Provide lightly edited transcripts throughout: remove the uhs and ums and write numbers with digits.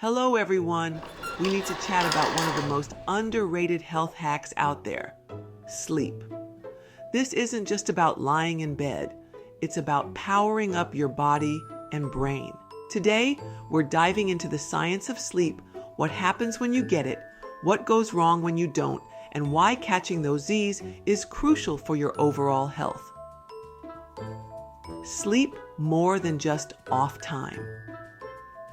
Hello everyone. We need to chat about one of the most underrated health hacks out there, sleep. This isn't just about lying in bed. It's about powering up your body and brain. Today, we're diving into the science of sleep, what happens when you get it, what goes wrong when you don't, and why catching those Z's is crucial for your overall health. Sleep more than just off time.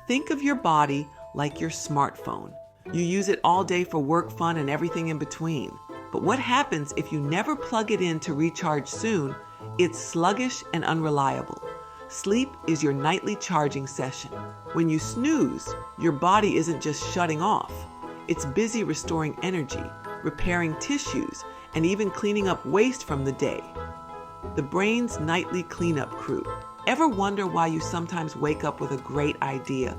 Think of your body like your smartphone. You use it all day for work, fun, and everything in between. But what happens if you never plug it in to recharge soon? It's sluggish and unreliable. Sleep is your nightly charging session. When you snooze, your body isn't just shutting off. It's busy restoring energy, repairing tissues, and even cleaning up waste from the day. The brain's nightly cleanup crew. Ever wonder why you sometimes wake up with a great idea?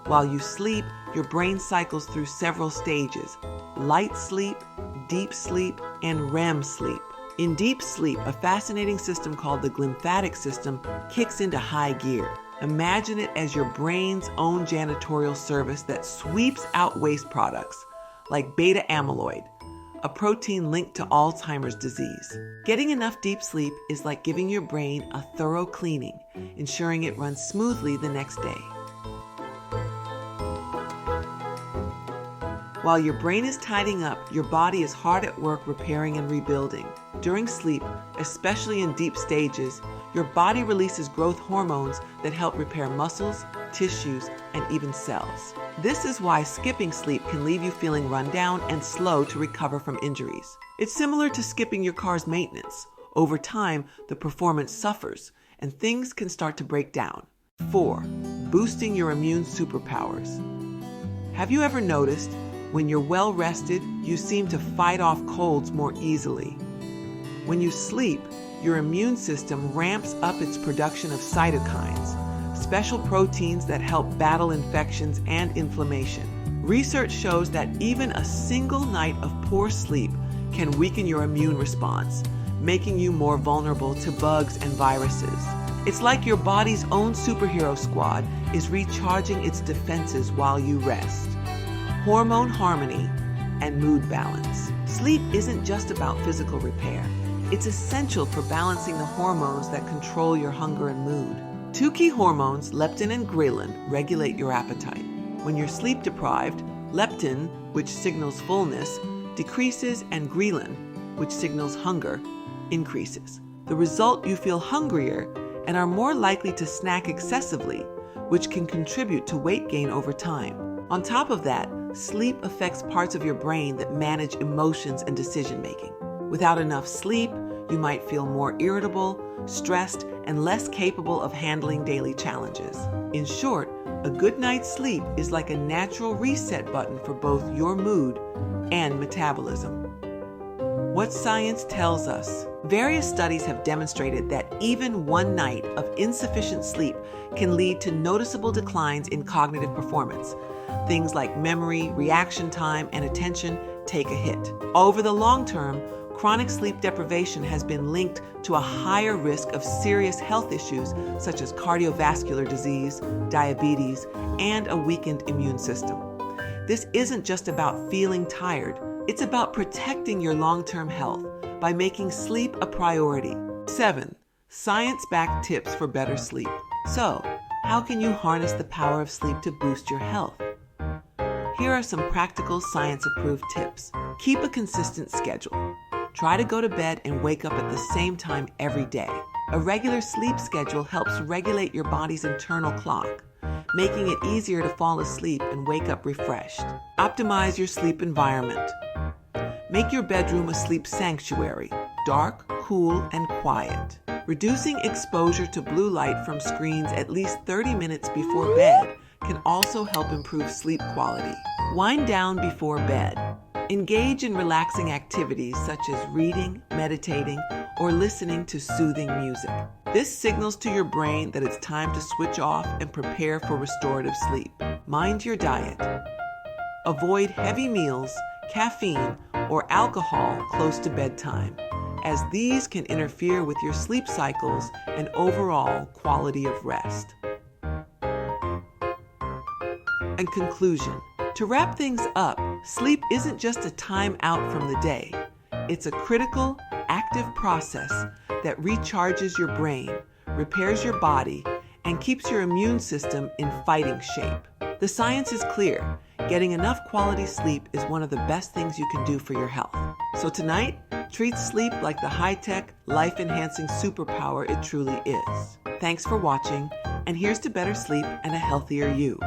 While you sleep, your brain cycles through several stages: light sleep, deep sleep, and REM sleep. In deep sleep, a fascinating system called the glymphatic system kicks into high gear. Imagine it as your brain's own janitorial service that sweeps out waste products, like beta amyloid, a protein linked to Alzheimer's disease. Getting enough deep sleep is like giving your brain a thorough cleaning, ensuring it runs smoothly the next day. While your brain is tidying up, your body is hard at work repairing and rebuilding. During sleep, especially in deep stages, your body releases growth hormones that help repair muscles, tissues, and even cells. This is why skipping sleep can leave you feeling run down and slow to recover from injuries. It's similar to skipping your car's maintenance. Over time, the performance suffers, and things can start to break down. 4. Boosting your immune superpowers. Have you ever noticed when you're well rested, you seem to fight off colds more easily? When you sleep, your immune system ramps up its production of cytokines, special proteins that help battle infections and inflammation. Research shows that even a single night of poor sleep can weaken your immune response, making you more vulnerable to bugs and viruses. It's like your body's own superhero squad is recharging its defenses while you rest. Hormone harmony and mood balance. Sleep isn't just about physical repair. It's essential for balancing the hormones that control your hunger and mood. 2 key hormones, leptin and ghrelin, regulate your appetite. When you're sleep deprived, leptin, which signals fullness, decreases, and ghrelin, which signals hunger, increases. The result, you feel hungrier and are more likely to snack excessively, which can contribute to weight gain over time. On top of that, sleep affects parts of your brain that manage emotions and decision-making. Without enough sleep, you might feel more irritable, stressed, and less capable of handling daily challenges. In short, a good night's sleep is like a natural reset button for both your mood and metabolism. What science tells us. Various studies have demonstrated that even one night of insufficient sleep can lead to noticeable declines in cognitive performance. Things like memory, reaction time, and attention take a hit. Over the long term, chronic sleep deprivation has been linked to a higher risk of serious health issues such as cardiovascular disease, diabetes, and a weakened immune system. This isn't just about feeling tired. It's about protecting your long-term health by making sleep a priority. 7. Science-backed tips for better sleep. So, how can you harness the power of sleep to boost your health? Here are some practical science-approved tips. Keep a consistent schedule. Try to go to bed and wake up at the same time every day. A regular sleep schedule helps regulate your body's internal clock, making it easier to fall asleep and wake up refreshed. Optimize your sleep environment. Make your bedroom a sleep sanctuary, dark, cool, and quiet. Reducing exposure to blue light from screens at least 30 minutes before bed can also help improve sleep quality. Wind down before bed. Engage in relaxing activities such as reading, meditating, or listening to soothing music. This signals to your brain that it's time to switch off and prepare for restorative sleep. Mind your diet. Avoid heavy meals, caffeine, or alcohol close to bedtime, as these can interfere with your sleep cycles and overall quality of rest. And conclusion. To wrap things up, sleep isn't just a time out from the day. It's a critical, active process that recharges your brain, repairs your body, and keeps your immune system in fighting shape. The science is clear. Getting enough quality sleep is one of the best things you can do for your health. So tonight, treat sleep like the high-tech, life-enhancing superpower it truly is. Thanks for watching, and here's to better sleep and a healthier you.